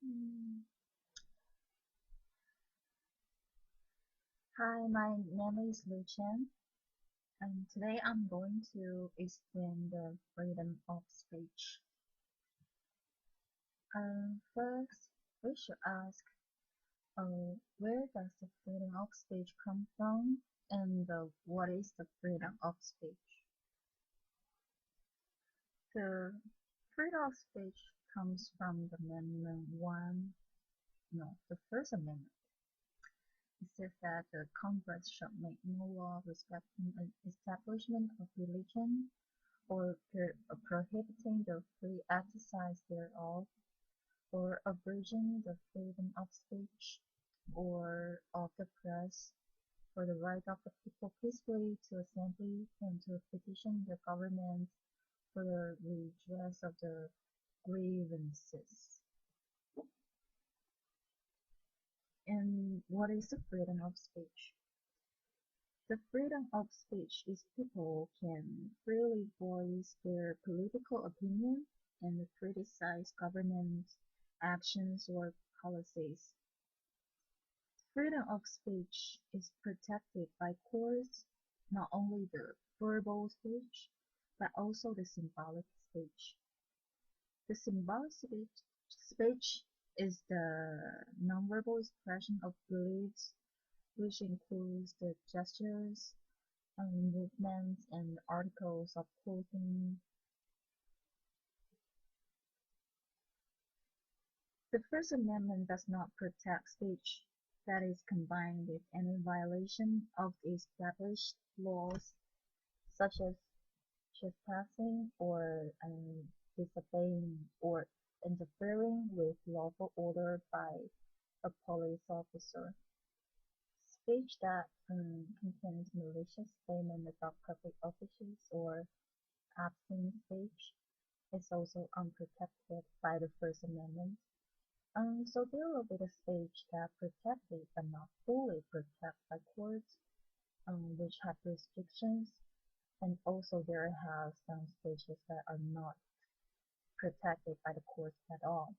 Mm. Hi, my name is Chen, and today I'm going to explain the freedom of speech. First, we should ask, where does the freedom of speech come from, and what is the freedom of speech? The freedom of speech comes from the Amendment 1, no, the First Amendment. It says that the Congress shall make no law respecting an establishment of religion or prohibiting the free exercise thereof, or abridging the freedom of speech or of the press, for the right of the people peacefully to assemble and to petition the government for the redress of the grievances. And what is the freedom of speech? The freedom of speech is people can freely voice their political opinion and criticize government actions or policies. Freedom of speech is protected by courts, not only the verbal speech, but also the symbolic speech. The symbolic speech is the nonverbal expression of beliefs, which includes the gestures, movements, and articles of clothing. The First Amendment does not protect speech that is combined with any violation of the established laws, such as trespassing or disobeying or interfering with lawful order by a police officer. Speech that contains malicious statement about public officials or obscene speech is also unprotected by the First Amendment. So there will be the speech that protected but not fully protected by courts, which have restrictions, and also there have some speeches that are not protected by the courts at all.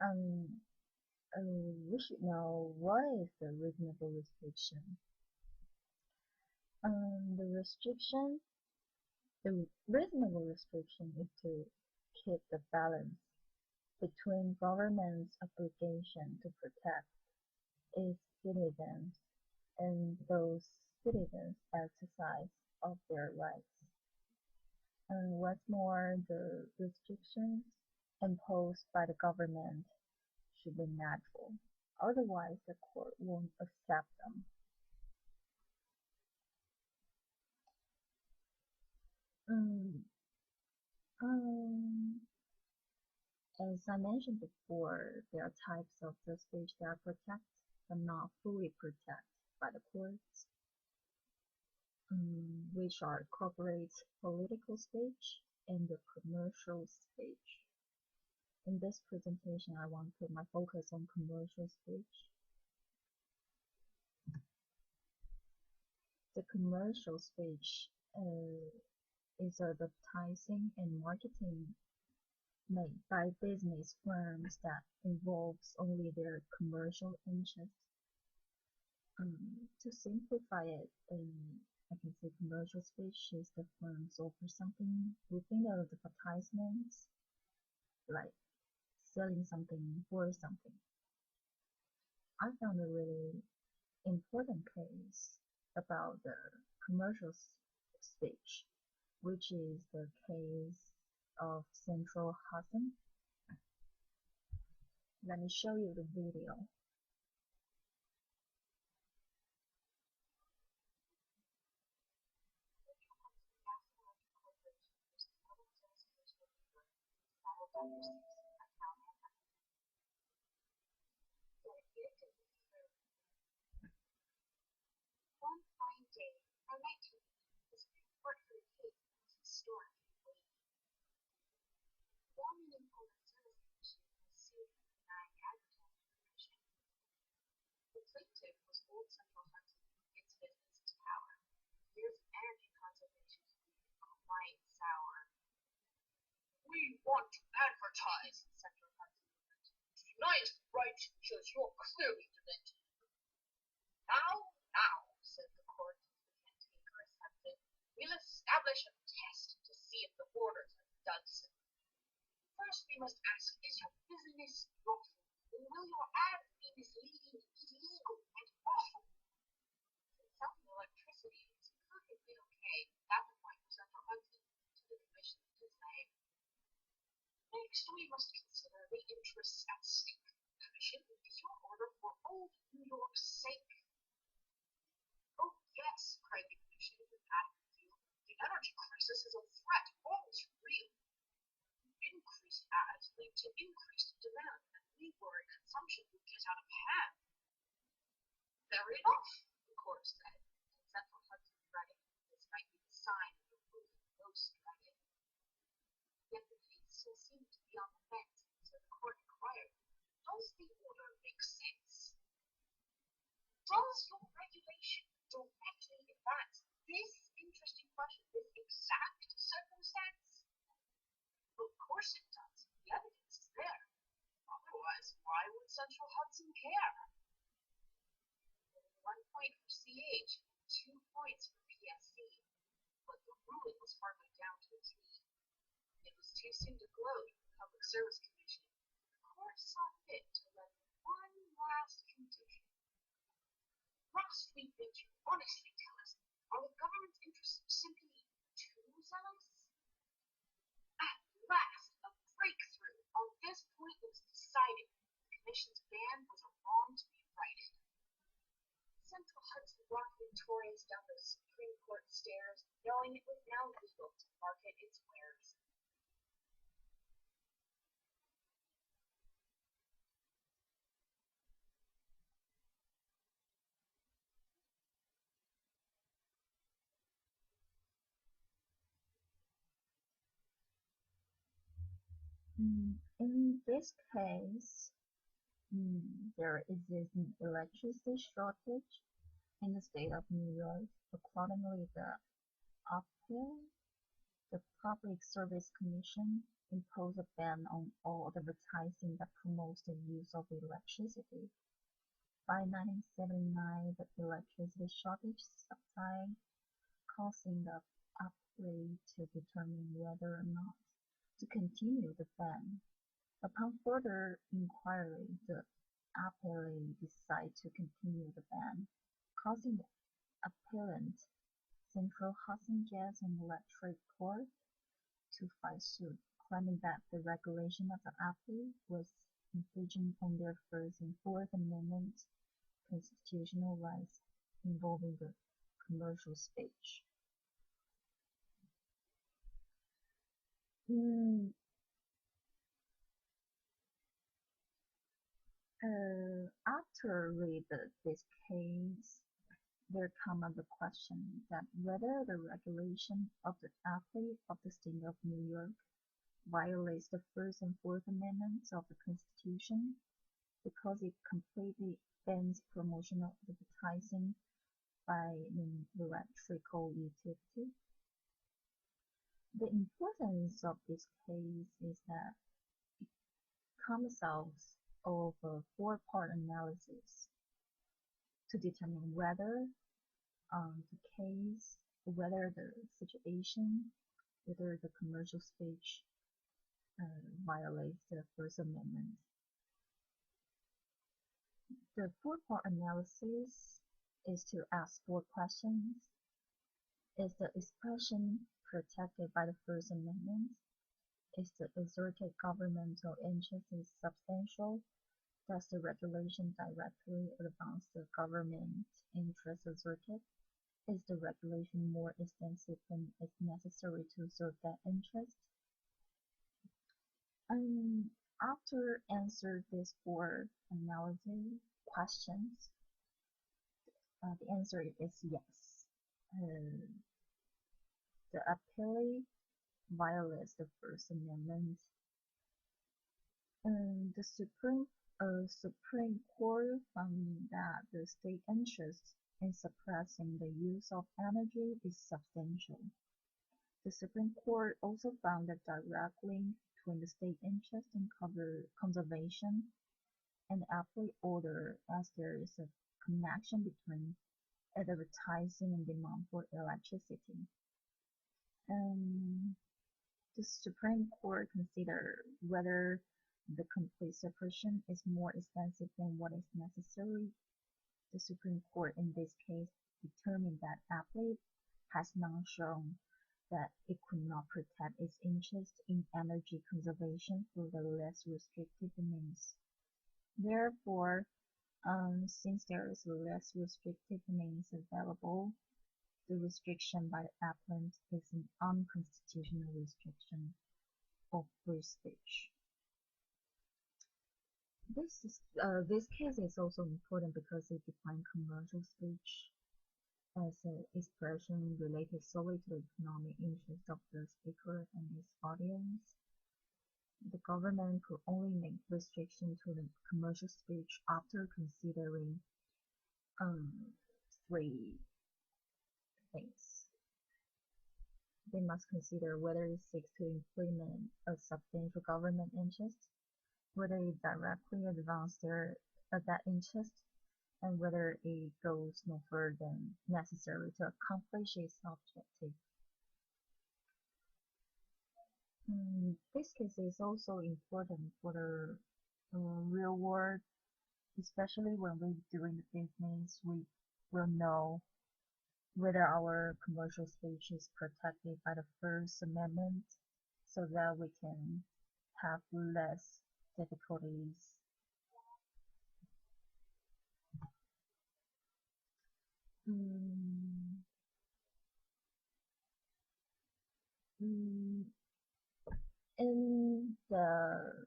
Um, we should know what is the reasonable restriction. The restriction, the reasonable restriction is to keep the balance between government's obligation to protect its citizens and those citizens' exercise of their rights. And what's more, the restrictions imposed by the government should be natural, otherwise the court won't accept them. Mm, um, as I mentioned before, there are types of the speech that are protected but not fully protected by the courts, which are corporate political speech and the commercial speech. In this presentation, I want to put my focus on commercial speech. The commercial speech is advertising and marketing made by business firms that involves only their commercial interests. To simplify it, I can say commercial speech is the firms offer something within the advertisements, like selling something for something. I found a really important case about the commercial speech, which is the case of Central Hudson. Let me show you the video. Ninth right shows you're clearly demented. Now, said the court as the cantanker assented, we'll establish a test to see if the boarders have done so. First we must ask, is your business lawful, or will your ad be misleading, illegal, and awful? Since selling electricity is perfectly okay, that's the point for Central Hudson to the commission to say. Next, we must consider the interests at stake. Commission, is your order for old New York's sake? Oh, yes, cried the commission with added zeal. The energy crisis is a threat, always real. Increased ads lead to increased demand, and we worry consumption will get out of hand. Fair enough, the court said, and Central Hudson dreaded this might be the sign of the ruling most dreaded. Yet the case still seemed to be on the fence, so the court inquired, does the order make sense? Does your regulation directly advance this interesting question, this exact circumstance? Of course it does. The evidence is there. Otherwise, why would Central Hudson care? 1 point for CH and 2 points for PSC, but the ruling was hardly down to a T. It was too soon to gloat at the Public Service Commission. The court saw fit to levy one last condition. Must we bid you honestly tell us, are the government's interests simply too zealous? At last, a breakthrough. On this point it was decided. The commission's ban was a wrong to be righted. Central Hudson walked victorious down the Supreme Court stairs, knowing it was now legal to market its wares. In this case, there is an electricity shortage in the state of New York. Accordingly, the Public Service Commission imposed a ban on all advertising that promotes the use of electricity. By 1979, the electricity shortage subsided, causing the appellate to determine whether or not to continue the ban. Upon further inquiry, the appellate decided to continue the ban, causing the appellant, Central Hudson Gas and Electric Corp., to file suit, claiming that the regulation of the appellate was infringing on their First and Fourth Amendment constitutional rights involving the commercial speech. After read this case, there come up the question that whether the regulation of the appellate of the state of New York violates the First and Fourth Amendments of the Constitution because it completely bans promotional advertising by an electrical utility. The importance of this case is that it comes out of a four-part analysis to determine whether the case, whether the situation, whether the commercial speech violates the First Amendment. The four-part analysis is to ask four questions. Is the expression protected by the First Amendment? Is the exerted governmental interest substantial? Does the regulation directly advance the government interest exerted? Is the regulation more extensive than is necessary to serve that interest? After answer these four analysis questions, the answer is yes. The appellate violates the First Amendment. The Supreme Court found that the state interest in suppressing the use of energy is substantial. The Supreme Court also found a direct link between the state interest in conservation and aptly order as there is a connection between advertising and demand for electricity. And the Supreme Court considered whether the complete separation is more expensive than what is necessary. The Supreme Court in this case determined that Apple has now shown that it could not protect its interest in energy conservation through the less restrictive means. Therefore, since there is less restrictive means available, the restriction by the appellant is an unconstitutional restriction of free speech. This case is also important because it defines commercial speech as an expression related solely to the economic interest of the speaker and his audience. The government could only make restrictions to the commercial speech after considering three things. They must consider whether it seeks to implement a substantial government interest, whether it directly advances that interest, and whether it goes no further than necessary to accomplish its objective. This case is also important for the real world, especially when we're doing the business. We will know whether our commercial speech is protected by the First Amendment so that we can have less difficulties. Mm, mm, in the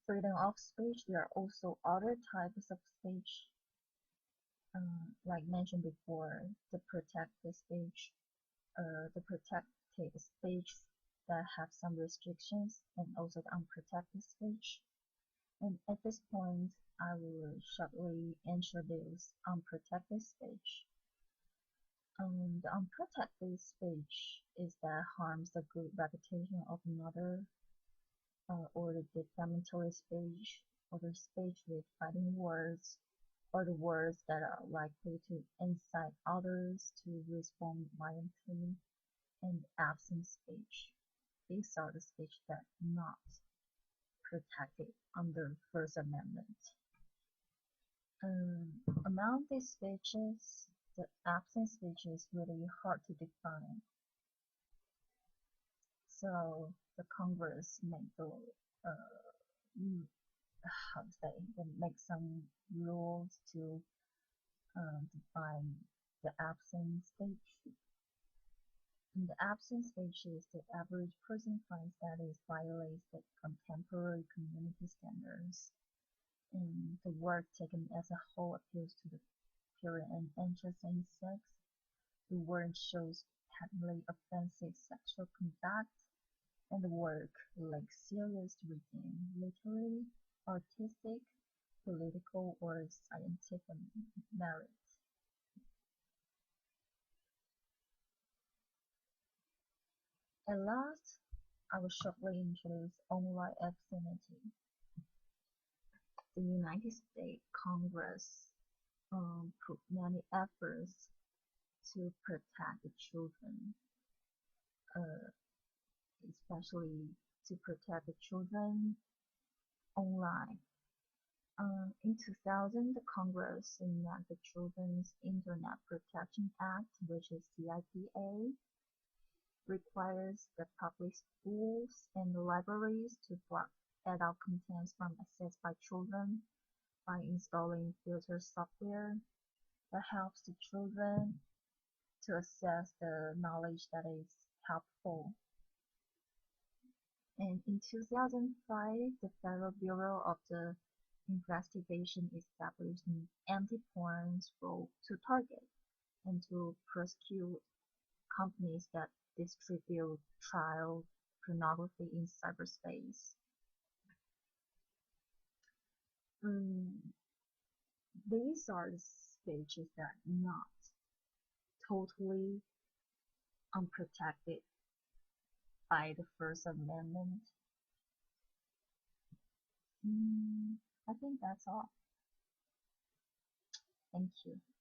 freedom of speech, there are also other types of speech, like mentioned before, the protected speech that have some restrictions, and also the unprotected speech. And at this point, I will shortly introduce unprotected speech. The unprotected speech is that harms the good reputation of another, or the defamatory speech, or the speech with fighting words, or the words that are likely to incite others to respond violently, and absent speech. These are the speech that are not protected under First Amendment. Among these speeches, the absent speech is really hard to define. So the Congress made the how to say, they make some rules to define the absent speech. And the absent speech is the average person finds that it violates the contemporary community standards. And the word taken as a whole appeals to the pure and interest in sex. The word shows patently offensive sexual conduct, and the work lacks serious reading, literary, artistic, political, or scientific merit. At last, I will shortly introduce online obscenity. The United States Congress put many efforts to protect the children, uh, especially to protect the children online. In 2000, the Congress enacted the Children's Internet Protection Act, which is CIPA, requires the public schools and libraries to block adult contents from access by children by installing filter software that helps the children to access the knowledge that is helpful. And in 2005, the Federal Bureau of the Investigation established an anti-porn role to target and to prosecute companies that distribute child pornography in cyberspace. These are the speeches that are not totally unprotected by the First Amendment. I think that's all. Thank you.